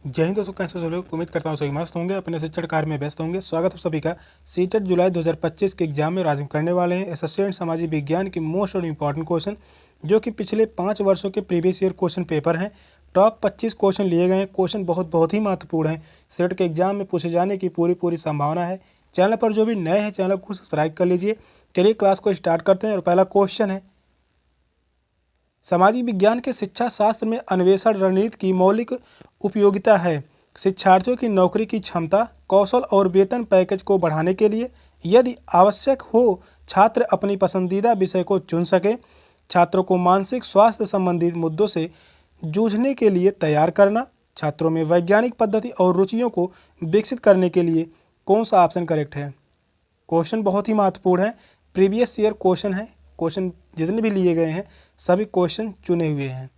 जय हिंद दोस्तों, कैसे हो लोग। उम्मीद करता हूँ सभी मस्त होंगे, अपने शिक्षण कार्य में व्यस्त होंगे। स्वागत है सभी का सीटेट जुलाई 2025 के एग्जाम में। आज हम करने वाले हैं असिस्टेंट सामाजिक विज्ञान की मोस्ट और इम्पॉर्टेंट क्वेश्चन, जो कि पिछले 5 वर्षों के प्रीवियस ईयर क्वेश्चन पेपर हैं। टॉप 25 क्वेश्चन लिए गए हैं। क्वेश्चन बहुत ही महत्वपूर्ण है, सेट के एग्जाम में पूछे जाने की पूरी संभावना है। चैनल पर जो भी नए हैं, चैनल को सब्सक्राइब कर लीजिए। चलिए क्लास को स्टार्ट करते हैं। और पहला क्वेश्चन है, सामाजिक विज्ञान के शिक्षा शास्त्र में अन्वेषण रणनीति की मौलिक उपयोगिता है। शिक्षार्थियों की नौकरी की क्षमता, कौशल और वेतन पैकेज को बढ़ाने के लिए, यदि आवश्यक हो छात्र अपनी पसंदीदा विषय को चुन सके, छात्रों को मानसिक स्वास्थ्य संबंधित मुद्दों से जूझने के लिए तैयार करना, छात्रों में वैज्ञानिक पद्धति और रुचियों को विकसित करने के लिए। कौन सा ऑप्शन करेक्ट है? क्वेश्चन बहुत ही महत्वपूर्ण है, प्रीवियस ईयर क्वेश्चन है। क्वेश्चन जितने भी लिए गए हैं सभी क्वेश्चन चुने हुए हैं।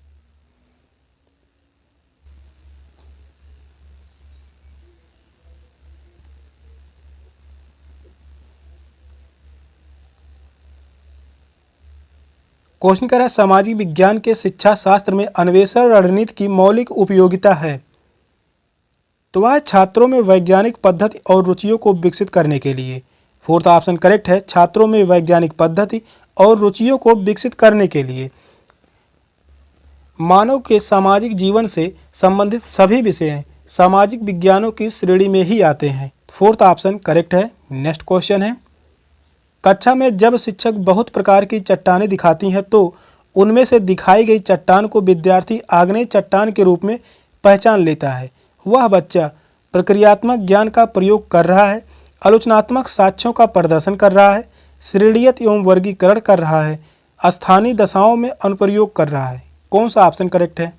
क्वेश्चन कह रहा है, सामाजिक विज्ञान के शिक्षा शास्त्र में अन्वेषण रणनीति की मौलिक उपयोगिता है। तो वह छात्रों में वैज्ञानिक पद्धति और रुचियों को विकसित करने के लिए। फोर्थ ऑप्शन करेक्ट है, छात्रों में वैज्ञानिक पद्धति और रुचियों को विकसित करने के लिए। मानव के सामाजिक जीवन से संबंधित सभी विषय सामाजिक विज्ञानों की श्रेणी में ही आते हैं। फोर्थ ऑप्शन करेक्ट है। नेक्स्ट क्वेश्चन है, कक्षा में जब शिक्षक बहुत प्रकार की चट्टानें दिखाती हैं तो उनमें से दिखाई गई चट्टान को विद्यार्थी आग्नेय चट्टान के रूप में पहचान लेता है। वह बच्चा प्रक्रियात्मक ज्ञान का प्रयोग कर रहा है, आलोचनात्मक साक्ष्यों का प्रदर्शन कर रहा है, श्रेणीयत एवं वर्गीकरण कर रहा है, स्थानीय दशाओं में अनुप्रयोग कर रहा है। कौन सा ऑप्शन करेक्ट है?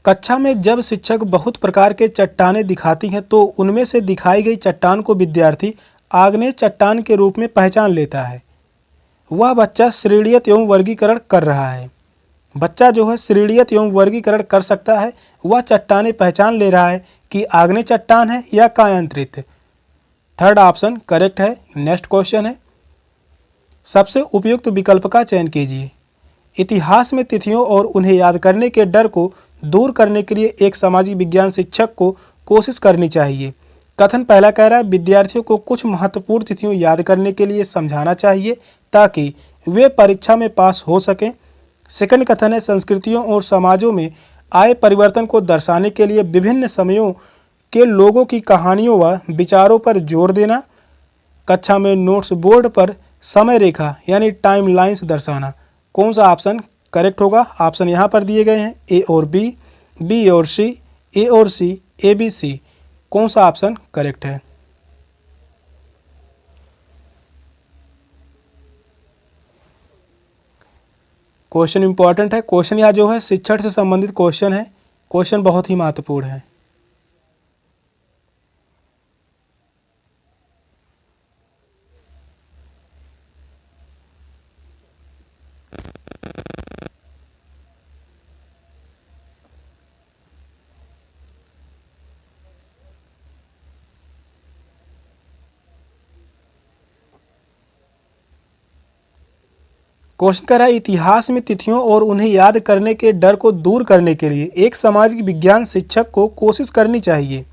कक्षा में जब शिक्षक बहुत प्रकार के चट्टानें दिखाती हैं तो उनमें से दिखाई गई चट्टान को विद्यार्थी आग्नेय चट्टान के रूप में पहचान लेता है। वह बच्चा श्रेणीयत एवं वर्गीकरण कर रहा है। बच्चा जो है श्रेणीयत एवं वर्गीकरण कर सकता है। वह चट्टानें पहचान ले रहा है कि आग्नेय चट्टान है या कायांतरित। थर्ड ऑप्शन करेक्ट है। नेक्स्ट क्वेश्चन है, सबसे उपयुक्त विकल्प का चयन कीजिए। इतिहास में तिथियों और उन्हें याद करने के डर को दूर करने के लिए एक सामाजिक विज्ञान शिक्षक को कोशिश करनी चाहिए। कथन पहला कह रहा है, विद्यार्थियों को कुछ महत्वपूर्ण तिथियों याद करने के लिए समझाना चाहिए ताकि वे परीक्षा में पास हो सकें। सेकंड कथन है, संस्कृतियों और समाजों में आए परिवर्तन को दर्शाने के लिए विभिन्न समयों के लोगों की कहानियों व विचारों पर जोर देना। कक्षा में नोट्स बोर्ड पर समय रेखा यानी टाइम लाइन्स दर्शाना। कौन सा ऑप्शन करेक्ट होगा? ऑप्शन यहाँ पर दिए गए हैं, ए और बी, बी और सी, ए और सी, ए बी सी। कौन सा ऑप्शन करेक्ट है? क्वेश्चन इंपॉर्टेंट है। क्वेश्चन यहाँ जो है शिक्षण से संबंधित क्वेश्चन है। क्वेश्चन बहुत ही महत्वपूर्ण है। क्वेश्चन कह रहा है, इतिहास में तिथियों और उन्हें याद करने के डर को दूर करने के लिए एक सामाजिक विज्ञान शिक्षक को कोशिश करनी चाहिए।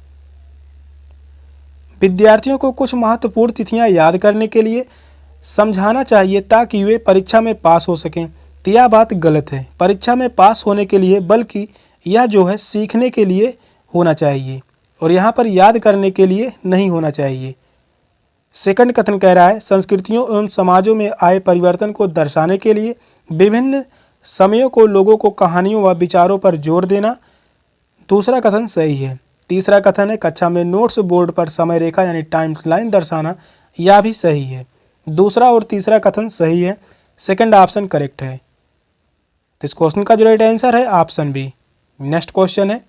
विद्यार्थियों को कुछ महत्वपूर्ण तिथियां याद करने के लिए समझाना चाहिए ताकि वे परीक्षा में पास हो सकें। तो यह बात गलत है। परीक्षा में पास होने के लिए बल्कि यह जो है सीखने के लिए होना चाहिए और यहाँ पर याद करने के लिए नहीं होना चाहिए। सेकंड कथन कह रहा है, संस्कृतियों एवं समाजों में आए परिवर्तन को दर्शाने के लिए विभिन्न समयों को लोगों को कहानियों व विचारों पर जोर देना। दूसरा कथन सही है। तीसरा कथन है, कक्षा में नोट्स बोर्ड पर समय रेखा यानी टाइम लाइन दर्शाना। यह भी सही है। दूसरा और तीसरा कथन सही है। सेकंड ऑप्शन करेक्ट है। तो इस क्वेश्चन का जो राइट आंसर है ऑप्शन बी। नेक्स्ट क्वेश्चन है,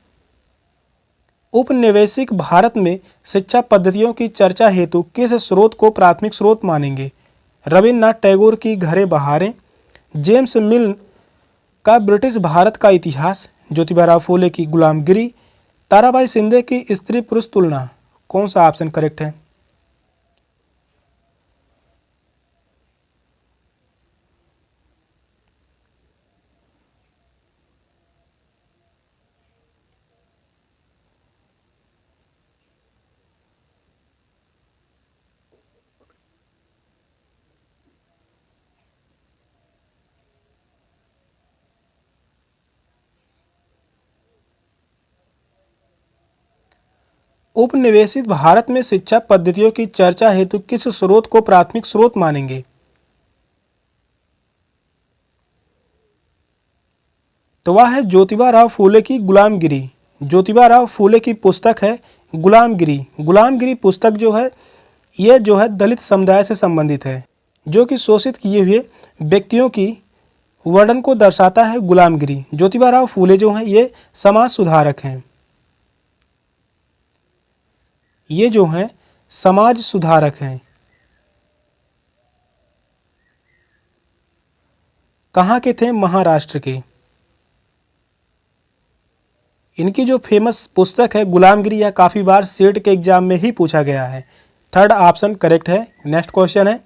उपनिवेशिक भारत में शिक्षा पद्धतियों की चर्चा हेतु किस स्रोत को प्राथमिक स्रोत मानेंगे? रविन्द्रनाथ टैगोर की घरे बहारें, जेम्स मिल का ब्रिटिश भारत का इतिहास, ज्योतिबा फूले की गुलामगिरी, ताराबाई शिंदे की स्त्री पुरुष तुलना। कौन सा ऑप्शन करेक्ट है? उपनिवेशित भारत में शिक्षा पद्धतियों की चर्चा हेतु किस स्रोत को प्राथमिक स्रोत मानेंगे? तो वह है ज्योतिबा फूले की गुलामगिरी। ज्योतिबा फूले की पुस्तक है गुलामगिरी। गुलामगिरी पुस्तक जो है ये जो है दलित समुदाय से संबंधित है, जो कि शोषित किए हुए व्यक्तियों की वर्णन को दर्शाता है। गुलामगिरी। ज्योतिबा फूले जो हैं ये समाज सुधारक हैं। ये जो हैं समाज सुधारक हैं। कहाँ के थे? महाराष्ट्र के। इनकी जो फेमस पुस्तक है गुलामगिरी, यह काफ़ी बार सेट के एग्जाम में ही पूछा गया है। थर्ड ऑप्शन करेक्ट है। नेक्स्ट क्वेश्चन है,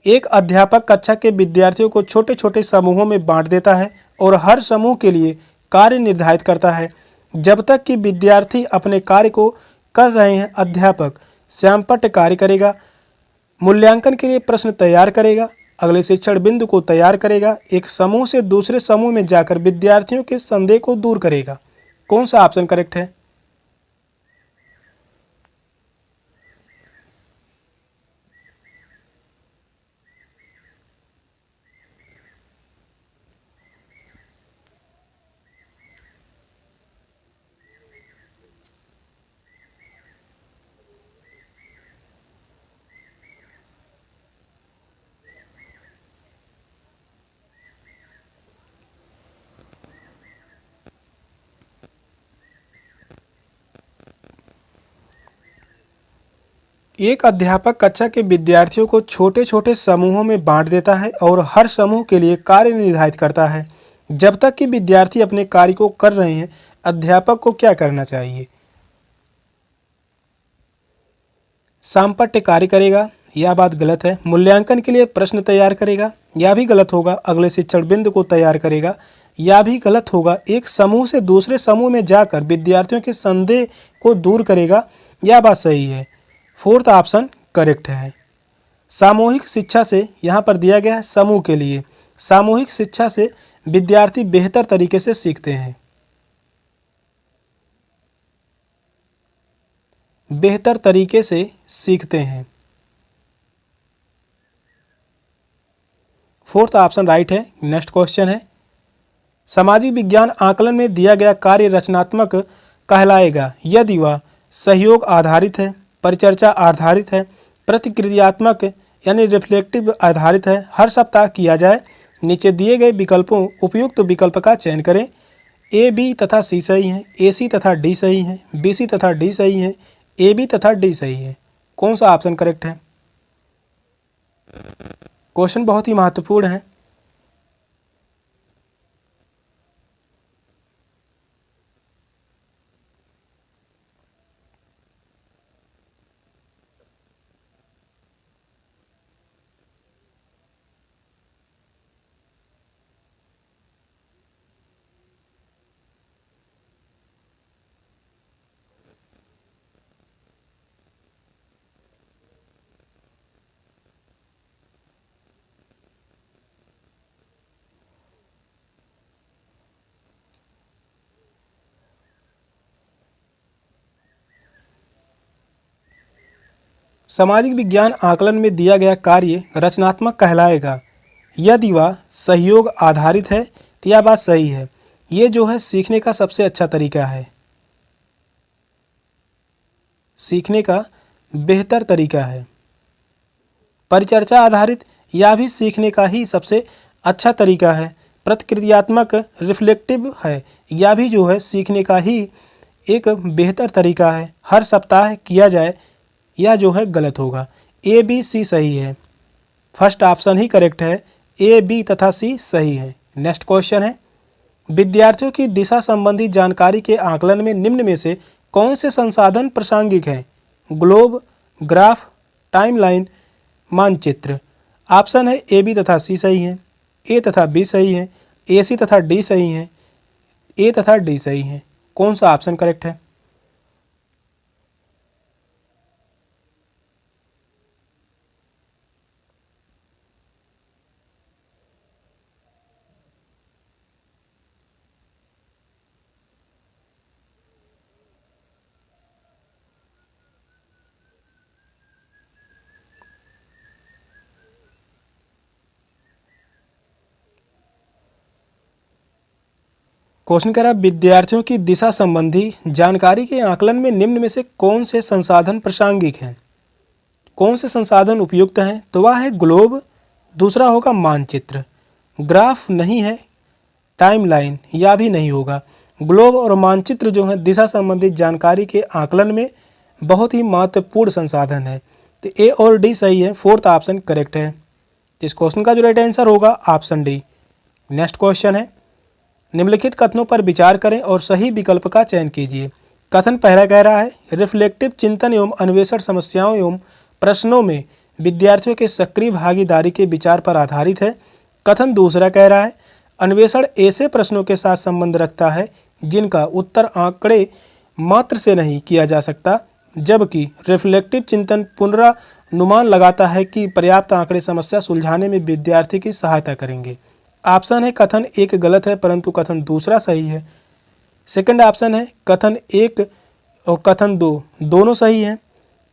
एक अध्यापक कक्षा के विद्यार्थियों को छोटे छोटे समूहों में बांट देता है और हर समूह के लिए कार्य निर्धारित करता है। जब तक कि विद्यार्थी अपने कार्य को कर रहे हैं, अध्यापक श्यामपट्ट कार्य करेगा, मूल्यांकन के लिए प्रश्न तैयार करेगा, अगले शिक्षण बिंदु को तैयार करेगा, एक समूह से दूसरे समूह में जाकर विद्यार्थियों के संदेह को दूर करेगा। कौन सा ऑप्शन करेक्ट है? एक अध्यापक कक्षा के विद्यार्थियों को छोटे छोटे समूहों में बांट देता है और हर समूह के लिए कार्य निर्धारित करता है। जब तक कि विद्यार्थी अपने कार्य को कर रहे हैं, अध्यापक को क्या करना चाहिए? सांपट्य कार्य करेगा, यह बात गलत है। मूल्यांकन के लिए प्रश्न तैयार करेगा, यह भी गलत होगा। अगले शिक्षण बिंदु को तैयार करेगा, यह भी गलत होगा। एक समूह से दूसरे समूह में जाकर विद्यार्थियों के संदेह को दूर करेगा, यह बात सही है। फोर्थ ऑप्शन करेक्ट है। सामूहिक शिक्षा से यहाँ पर दिया गया है समूह के लिए। सामूहिक शिक्षा से विद्यार्थी बेहतर तरीके से सीखते हैं। बेहतर तरीके से सीखते हैं। फोर्थ ऑप्शन राइट है। नेक्स्ट क्वेश्चन है, सामाजिक विज्ञान आकलन में दिया गया कार्य रचनात्मक कहलाएगा यदि वह सहयोग आधारित है, परिचर्चा आधारित है, प्रतिक्रियात्मक यानी रिफ्लेक्टिव आधारित है, हर सप्ताह किया जाए। नीचे दिए गए विकल्पों उपयुक्त विकल्प का चयन करें। ए, बी तथा सी सही हैं, ए, सी तथा डी सही हैं, बी, सी तथा डी सही हैं, ए, बी तथा डी सही है। कौन सा ऑप्शन करेक्ट है? क्वेश्चन बहुत ही महत्वपूर्ण है। सामाजिक विज्ञान आकलन में दिया गया कार्य रचनात्मक कहलाएगा यदि वह सहयोग आधारित है, तो यह बात सही है। ये जो है सीखने का सबसे अच्छा तरीका है, सीखने का बेहतर तरीका है। परिचर्चा आधारित, यह भी सीखने का ही सबसे अच्छा तरीका है। प्रतिक्रियात्मक रिफ्लेक्टिव है, यह भी जो है सीखने का ही एक बेहतर तरीका है, हर सप्ताह किया जाए, यह जो है गलत होगा। ए बी सी सही है, फर्स्ट ऑप्शन ही करेक्ट है, ए बी तथा सी सही है। नेक्स्ट क्वेश्चन है, विद्यार्थियों की दिशा संबंधी जानकारी के आकलन में निम्न में से कौन से संसाधन प्रासंगिक हैं? ग्लोब, ग्राफ, टाइमलाइन, मानचित्र। ऑप्शन है ए बी तथा सी सही है, ए तथा बी सही है, ए सी तथा डी सही है, ए तथा डी सही है। कौन सा ऑप्शन करेक्ट है? क्वेश्चन कह रहा है विद्यार्थियों की दिशा संबंधी जानकारी के आकलन में निम्न में से कौन से संसाधन प्रासंगिक हैं? कौन से संसाधन उपयुक्त हैं? तो वह है ग्लोब, दूसरा होगा मानचित्र, ग्राफ नहीं है, टाइमलाइन या भी नहीं होगा। ग्लोब और मानचित्र जो है दिशा संबंधी जानकारी के आकलन में बहुत ही महत्वपूर्ण संसाधन है। तो ए और डी सही है, फोर्थ ऑप्शन करेक्ट है। तो इस क्वेश्चन का जो राइट आंसर होगा ऑप्शन डी। नेक्स्ट क्वेश्चन है, निम्नलिखित कथनों पर विचार करें और सही विकल्प का चयन कीजिए। कथन पहला कह रहा है रिफ्लेक्टिव चिंतन एवं अन्वेषण समस्याओं एवं प्रश्नों में विद्यार्थियों के सक्रिय भागीदारी के विचार पर आधारित है। कथन दूसरा कह रहा है अन्वेषण ऐसे प्रश्नों के साथ संबंध रखता है जिनका उत्तर आंकड़े मात्र से नहीं किया जा सकता, जबकि रिफ्लेक्टिव चिंतन पुनरानुमान लगाता है कि पर्याप्त आंकड़े समस्या सुलझाने में विद्यार्थी की सहायता करेंगे। ऑप्शन है कथन एक गलत है परंतु कथन दूसरा सही है। सेकंड ऑप्शन है कथन एक और कथन दो दोनों सही हैं।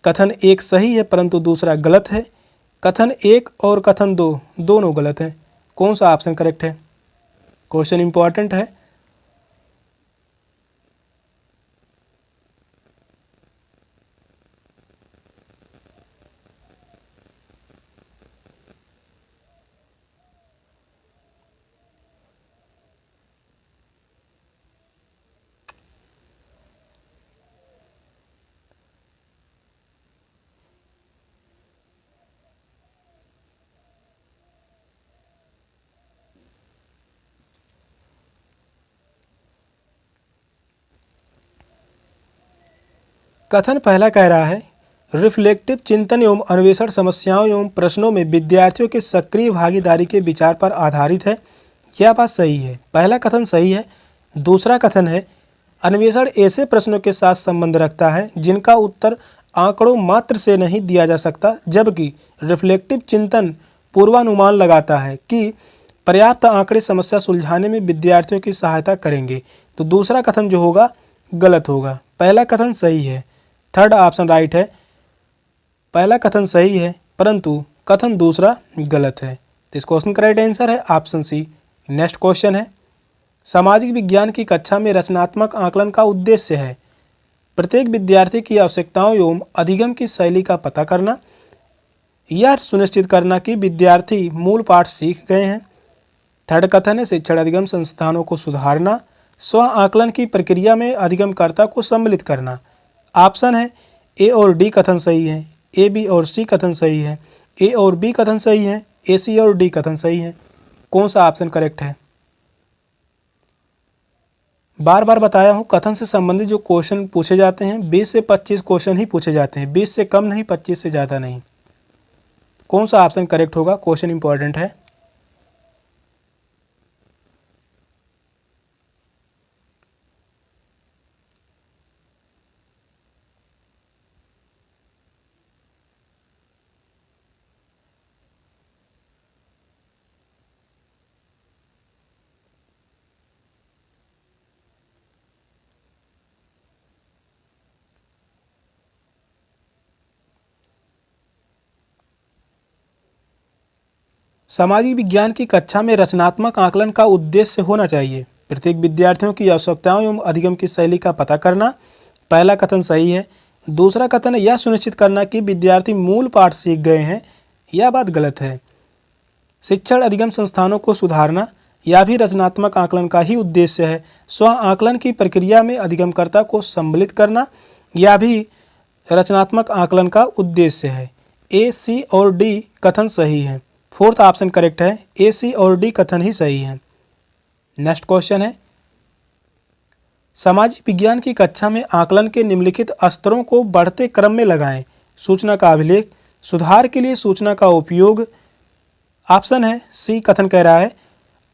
कथन एक सही है परंतु दूसरा गलत है। कथन एक और कथन दो दोनों गलत हैं। कौन सा ऑप्शन करेक्ट है? क्वेश्चन इंपॉर्टेंट है। कथन पहला कह रहा है रिफ्लेक्टिव चिंतन एवं अन्वेषण समस्याओं एवं प्रश्नों में विद्यार्थियों के सक्रिय भागीदारी के विचार पर आधारित है। यह बात सही है, पहला कथन सही है। दूसरा कथन है अन्वेषण ऐसे प्रश्नों के साथ संबंध रखता है जिनका उत्तर आंकड़ों मात्र से नहीं दिया जा सकता, जबकि रिफ्लेक्टिव चिंतन पूर्वानुमान लगाता है कि पर्याप्त आंकड़े समस्या सुलझाने में विद्यार्थियों की सहायता करेंगे। तो दूसरा कथन जो होगा गलत होगा, पहला कथन सही है। थर्ड ऑप्शन राइट है, पहला कथन सही है परंतु कथन दूसरा गलत है। तो इस क्वेश्चन का राइट आंसर है ऑप्शन सी। नेक्स्ट क्वेश्चन है सामाजिक विज्ञान की कक्षा में रचनात्मक आकलन का उद्देश्य है प्रत्येक विद्यार्थी की आवश्यकताओं एवं अधिगम की शैली का पता करना, यह सुनिश्चित करना कि विद्यार्थी मूल पाठ सीख गए हैं। थर्ड कथन है शिक्षण अधिगम संस्थानों को सुधारना, स्व आकलन की प्रक्रिया में अधिगमकर्ता को सम्मिलित करना। ऑप्शन है ए और डी कथन सही है, ए बी और सी कथन सही है, ए और बी कथन सही है, ए सी और डी कथन सही है। कौन सा ऑप्शन करेक्ट है? बार बार बताया हूँ कथन से संबंधित जो क्वेश्चन पूछे जाते हैं 20 से 25 क्वेश्चन ही पूछे जाते हैं, 20 से कम नहीं, 25 से ज़्यादा नहीं। कौन सा ऑप्शन करेक्ट होगा? क्वेश्चन इंपॉर्टेंट है। सामाजिक विज्ञान की कक्षा में रचनात्मक आकलन का उद्देश्य होना चाहिए प्रत्येक विद्यार्थियों की आवश्यकताओं एवं अधिगम की शैली का पता करना। पहला कथन सही है। दूसरा कथन है यह सुनिश्चित करना कि विद्यार्थी मूल पाठ सीख गए हैं, यह बात गलत है। शिक्षण अधिगम संस्थानों को सुधारना, या भी रचनात्मक आकलन का ही उद्देश्य है। स्व आकलन की प्रक्रिया में अधिगमकर्ता को सम्मिलित करना या भी रचनात्मक आकलन का उद्देश्य है। ए, सी और डी कथन सही है। फोर्थ ऑप्शन करेक्ट है, ए, सी और डी कथन ही सही है। नेक्स्ट क्वेश्चन है, सामाजिक विज्ञान की कक्षा में आकलन के निम्नलिखित स्तरों को बढ़ते क्रम में लगाएं। सूचना का अभिलेख, सुधार के लिए सूचना का उपयोग। ऑप्शन है सी कथन कह रहा है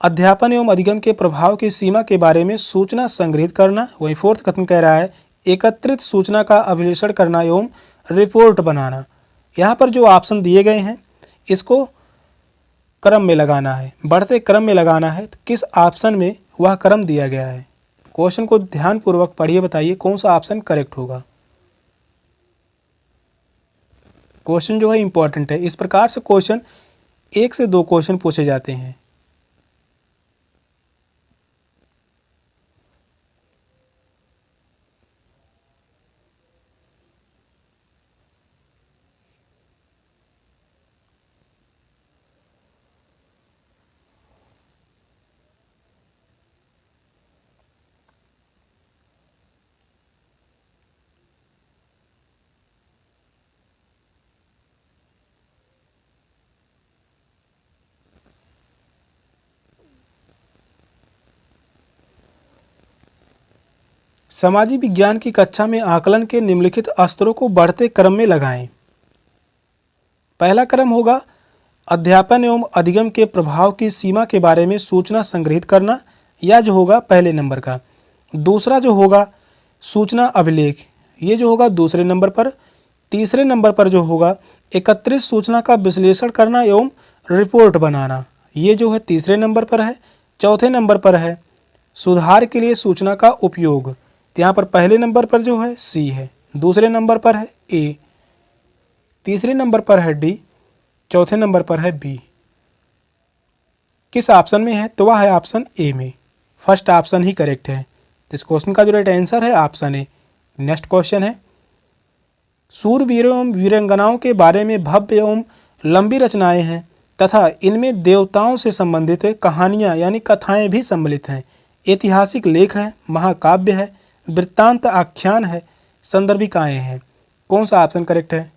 अध्यापन एवं अधिगम के प्रभाव की सीमा के बारे में सूचना संग्रहित करना। वहीं फोर्थ कथन कह रहा है एकत्रित सूचना का अभिलेषण करना एवं रिपोर्ट बनाना। यहाँ पर जो ऑप्शन दिए गए हैं इसको क्रम में लगाना है, बढ़ते क्रम में लगाना है। तो किस ऑप्शन में वह क्रम दिया गया है? क्वेश्चन को ध्यानपूर्वक पढ़िए, बताइए कौन सा ऑप्शन करेक्ट होगा। क्वेश्चन जो है इंपॉर्टेंट है। इस प्रकार से क्वेश्चन 1 से 2 क्वेश्चन पूछे जाते हैं। सामाजिक विज्ञान की कक्षा में आकलन के निम्नलिखित स्तरों को बढ़ते क्रम में लगाएं। पहला क्रम होगा अध्यापन एवं अधिगम के प्रभाव की सीमा के बारे में सूचना संग्रहित करना, या जो होगा पहले नंबर का। दूसरा जो होगा सूचना अभिलेख, ये जो होगा दूसरे नंबर पर। तीसरे नंबर पर जो होगा एकत्रित सूचना का विश्लेषण करना एवं रिपोर्ट बनाना, ये जो है तीसरे नंबर पर है। चौथे नंबर पर है सुधार के लिए सूचना का उपयोग। यहाँ पर पहले नंबर पर जो है सी है, दूसरे नंबर पर है ए, तीसरे नंबर पर है डी, चौथे नंबर पर है बी। किस ऑप्शन में है? तो वह है ऑप्शन ए में। फर्स्ट ऑप्शन ही करेक्ट है। तो इस क्वेश्चन का जो राइट आंसर है ऑप्शन ए। नेक्स्ट क्वेश्चन है, सूरवीरों एवं वीरांगनाओं के बारे में भव्य एवं लंबी रचनाएं हैं तथा इनमें देवताओं से संबंधित कहानियां यानी कथाएं भी सम्मिलित हैं। ऐतिहासिक लेख है, महाकाव्य है, वृत्तांत आख्यान है, संदर्भिकाएं हैं। कौन सा ऑप्शन करेक्ट है?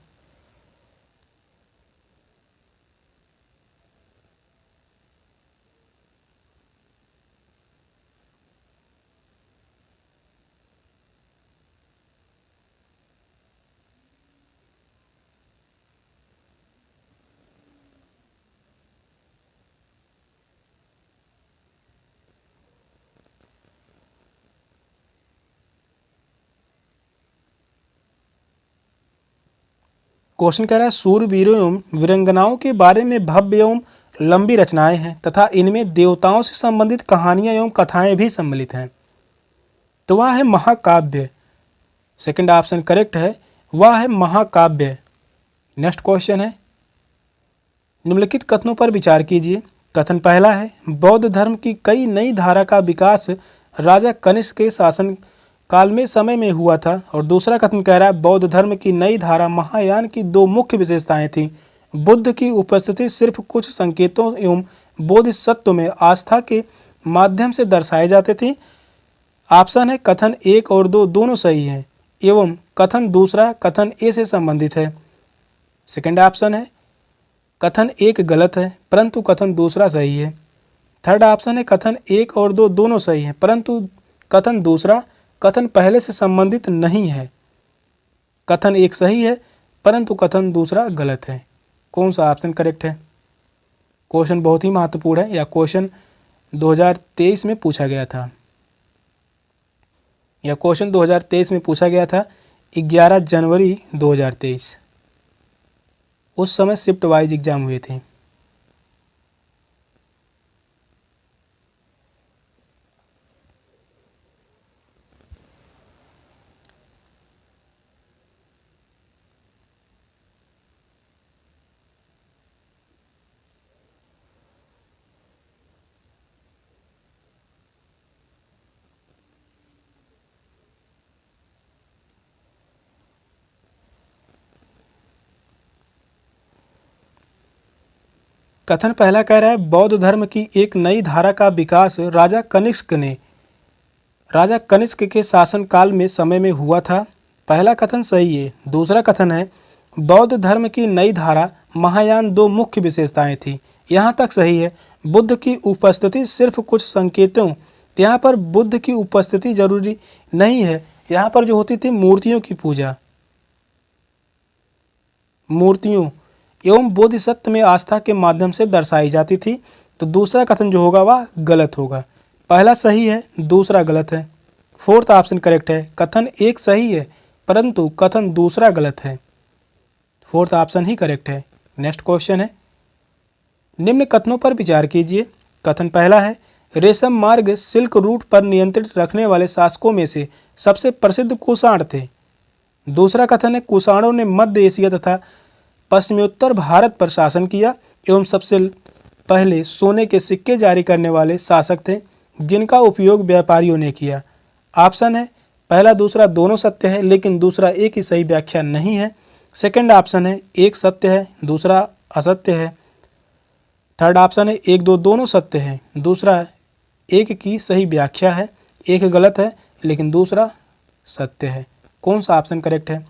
क्वेश्चन कह रहा है सूरवीरों एवं वीरांगनाओं के बारे में भव्य एवं लंबी रचनाएं हैं तथा इनमें देवताओं से संबंधित कहानियां एवं कथाएं भी सम्मिलित हैं। तो वह है महाकाव्य। सेकंड ऑप्शन करेक्ट है, वह है महाकाव्य। नेक्स्ट क्वेश्चन है, निम्नलिखित कथनों पर विचार कीजिए। कथन पहला है बौद्ध धर्म की कई नई धारा का विकास राजा कनिष्क के शासन काल में समय में हुआ था। और दूसरा कथन कह रहा है बौद्ध धर्म की नई धारा महायान की 2 मुख्य विशेषताएं थीं। बुद्ध की उपस्थिति सिर्फ कुछ संकेतों एवं बोधिसत्व में आस्था के माध्यम से दर्शाए जाते थे। ऑप्शन है कथन 1 और 2 दोनों सही हैं एवं कथन दूसरा कथन ए से संबंधित है। सेकंड ऑप्शन है कथन 1 गलत है परंतु कथन दूसरा सही है। थर्ड ऑप्शन है कथन 1 और 2 दोनों सही हैं परंतु कथन दूसरा कथन पहले से संबंधित नहीं है। कथन 1 सही है परंतु कथन दूसरा गलत है। कौन सा ऑप्शन करेक्ट है? क्वेश्चन बहुत ही महत्वपूर्ण है। यह क्वेश्चन 2023 में पूछा गया था। यह क्वेश्चन 2023 में पूछा गया था, 11 जनवरी 2023। उस समय शिफ्ट वाइज एग्जाम हुए थे। कथन पहला कह रहा है बौद्ध धर्म की एक नई धारा का विकास राजा कनिष्क के शासनकाल में समय में हुआ था। पहला कथन सही है। दूसरा कथन है बौद्ध धर्म की नई धारा महायान दो मुख्य विशेषताएं थी। यहाँ तक सही है। बुद्ध की उपस्थिति सिर्फ कुछ संकेतों, यहाँ पर बुद्ध की उपस्थिति जरूरी नहीं है। यहाँ पर जो होती थी मूर्तियों की पूजा, मूर्तियों एवं बोधिसत्व में आस्था के माध्यम से दर्शाई जाती थी। तो दूसरा कथन जो होगा वह गलत होगा। पहला सही है, दूसरा गलत है। फोर्थ ऑप्शन करेक्ट है। कथन एक सही है परंतु कथन दूसरा गलत है। फोर्थ ऑप्शन ही करेक्ट है। नेक्स्ट क्वेश्चन है, निम्न कथनों पर विचार कीजिए। कथन पहला है रेशम मार्ग सिल्क रूट पर नियंत्रित रखने वाले शासकों में से सबसे प्रसिद्ध कुषाण थे। दूसरा कथन है कुषाणों ने मध्य एशिया तथा पश्चिमोत्तर भारत पर शासन किया एवं सबसे पहले सोने के सिक्के जारी करने वाले शासक थे जिनका उपयोग व्यापारियों ने किया। ऑप्शन है पहला दूसरा दोनों सत्य है लेकिन दूसरा एक ही सही व्याख्या नहीं है। सेकंड ऑप्शन है एक सत्य है दूसरा असत्य है। थर्ड ऑप्शन है एक दो दोनों सत्य है दूसरा एक की सही व्याख्या है। एक गलत है लेकिन दूसरा सत्य है। कौन सा ऑप्शन करेक्ट है?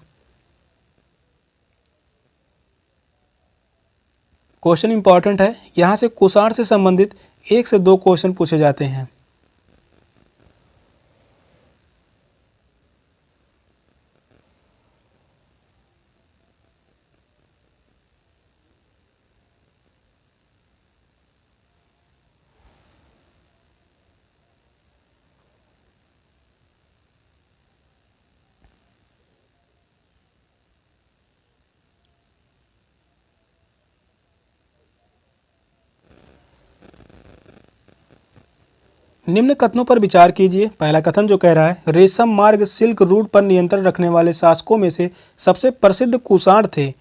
क्वेश्चन इंपॉर्टेंट है। यहाँ से कुषाण से संबंधित 1 से 2 क्वेश्चन पूछे जाते हैं। निम्न कथनों पर विचार कीजिए। पहला कथन जो कह रहा है रेशम मार्ग सिल्क रूट पर नियंत्रण रखने वाले शासकों में से सबसे प्रसिद्ध कुषाण थे,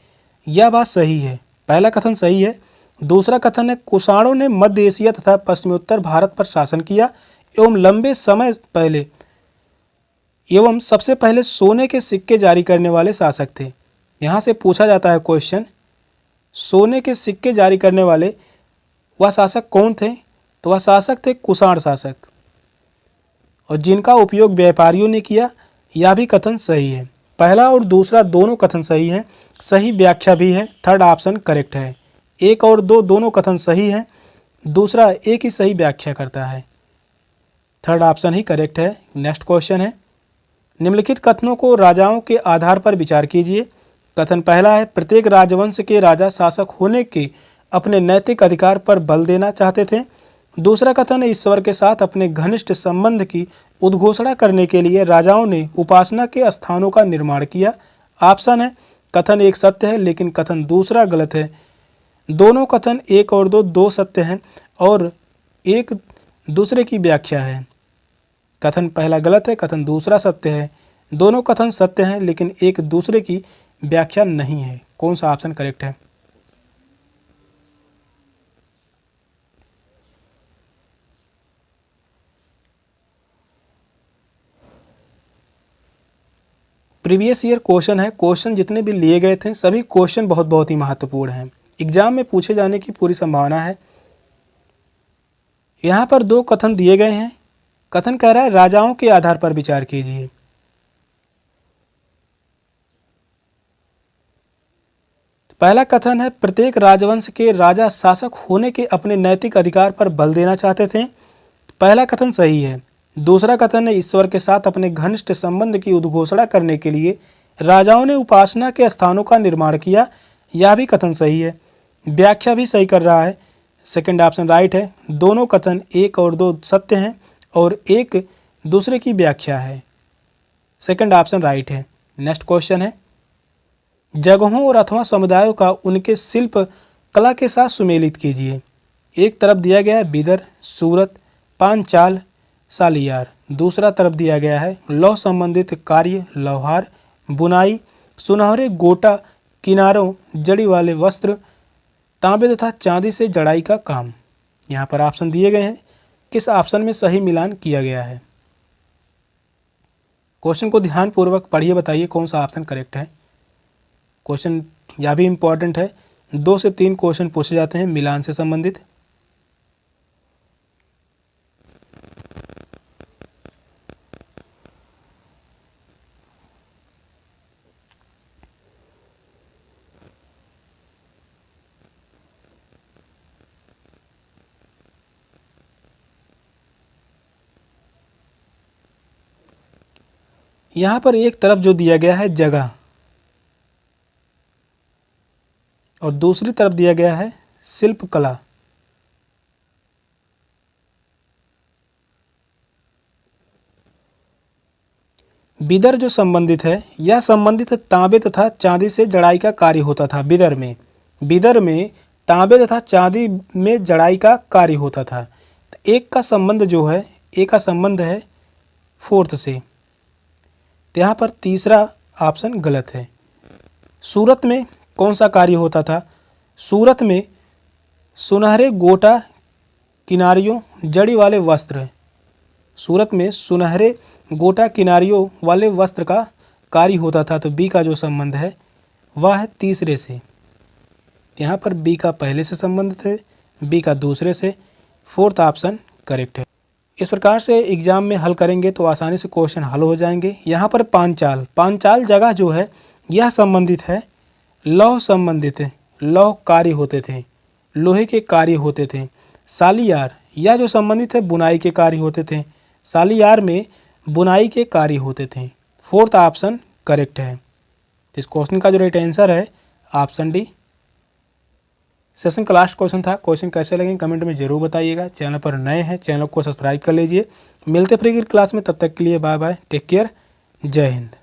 यह बात सही है। पहला कथन सही है। दूसरा कथन है कुषाणों ने मध्य एशिया तथा पश्चिमोत्तर भारत पर शासन किया एवं लंबे समय पहले एवं सबसे पहले सोने के सिक्के जारी करने वाले शासक थे। यहाँ से पूछा जाता है क्वेश्चन, सोने के सिक्के जारी करने वाले वह शासक कौन थे? तो वह शासक थे कुषाण शासक, और जिनका उपयोग व्यापारियों ने किया। यह भी कथन सही है। पहला और दूसरा दोनों कथन सही हैं, सही व्याख्या भी है। थर्ड ऑप्शन करेक्ट है। 1 और 2 दोनों कथन सही हैं, दूसरा एक ही सही व्याख्या करता है। थर्ड ऑप्शन ही करेक्ट है। नेक्स्ट क्वेश्चन है, निम्नलिखित कथनों को राजाओं के आधार पर विचार कीजिए। कथन पहला है प्रत्येक राजवंश के राजा शासक होने के अपने नैतिक अधिकार पर बल देना चाहते थे। दूसरा कथन है ईश्वर के साथ अपने घनिष्ठ संबंध की उद्घोषणा करने के लिए राजाओं ने उपासना के स्थानों का निर्माण किया। ऑप्शन है कथन एक सत्य है लेकिन कथन दूसरा गलत है। दोनों कथन 1 और 2 सत्य हैं और एक दूसरे की व्याख्या है। कथन पहला गलत है, कथन दूसरा सत्य है। दोनों कथन सत्य हैं लेकिन एक दूसरे की व्याख्या नहीं है। कौन सा ऑप्शन करेक्ट है? प्रीवियस ईयर क्वेश्चन है। क्वेश्चन जितने भी लिए गए थे सभी क्वेश्चन बहुत ही महत्वपूर्ण हैं, एग्जाम में पूछे जाने की पूरी संभावना है। यहाँ पर 2 कथन दिए गए हैं। कथन कह रहा है राजाओं के आधार पर विचार कीजिए। पहला कथन है प्रत्येक राजवंश के राजा शासक होने के अपने नैतिक अधिकार पर बल देना चाहते थे। पहला कथन सही है। दूसरा कथन है ईश्वर के साथ अपने घनिष्ठ संबंध की उद्घोषणा करने के लिए राजाओं ने उपासना के स्थानों का निर्माण किया। यह भी कथन सही है। व्याख्या भी सही कर रहा है। सेकंड ऑप्शन राइट है। दोनों कथन 1 और 2 सत्य हैं और एक दूसरे की व्याख्या है। सेकंड ऑप्शन राइट है। नेक्स्ट क्वेश्चन है, जगहों और अथवा समुदायों का उनके शिल्प कला के साथ सुमेलित कीजिए। एक तरफ दिया गया है बिदर, सूरत, पांचाल, सालियार। दूसरा तरफ दिया गया है लौह संबंधित कार्य, लौहार, बुनाई, सुनहरे गोटा, किनारों, जड़ी वाले वस्त्र, तांबे तथा चांदी से जड़ाई का काम। यहाँ पर ऑप्शन दिए गए हैं, किस ऑप्शन में सही मिलान किया गया है? क्वेश्चन को ध्यानपूर्वक पढ़िए, बताइए कौन सा ऑप्शन करेक्ट है। क्वेश्चन यह भी इम्पोर्टेंट है, 2 से 3 क्वेश्चन पूछे जाते हैं मिलान से संबंधित। यहाँ पर एक तरफ जो दिया गया है जगह और दूसरी तरफ दिया गया है शिल्पकला। बिदर जो संबंधित है यह संबंधित तांबे तथा चांदी से जड़ाई का कार्य होता था। बिदर में तांबे तथा चांदी में जड़ाई का कार्य होता था। तो एक का संबंध जो है, एक का संबंध है फोर्थ से, तो यहाँ पर तीसरा ऑप्शन गलत है। सूरत में कौन सा कार्य होता था? सूरत में सुनहरे गोटा किनारियों जड़ी वाले वस्त्र, सूरत में सुनहरे गोटा किनारियों वाले वस्त्र का कार्य होता था। तो बी का जो संबंध है वह है तीसरे से। यहाँ पर बी का पहले से संबंध है, बी का दूसरे से, फोर्थ ऑप्शन करेक्ट है। इस प्रकार से एग्जाम में हल करेंगे तो आसानी से क्वेश्चन हल हो जाएंगे। यहाँ पर पांचाल जगह जो है यह संबंधित है लौह संबंधित है, लौह कार्य होते थे, लोहे के कार्य होते थे। सालियार यह जो संबंधित है बुनाई के कार्य होते थे, सालियार में बुनाई के कार्य होते थे। फोर्थ ऑप्शन करेक्ट है। इस क्वेश्चन का जो राइट आंसर है ऑप्शन डी। सेशन का लास्ट क्वेश्चन था। क्वेश्चन कैसे लगे कमेंट में जरूर बताइएगा। चैनल पर नए हैं चैनल को सब्सक्राइब कर लीजिए। मिलते फ्री क्लास में, तब तक के लिए बाय बाय, टेक केयर, जय हिंद।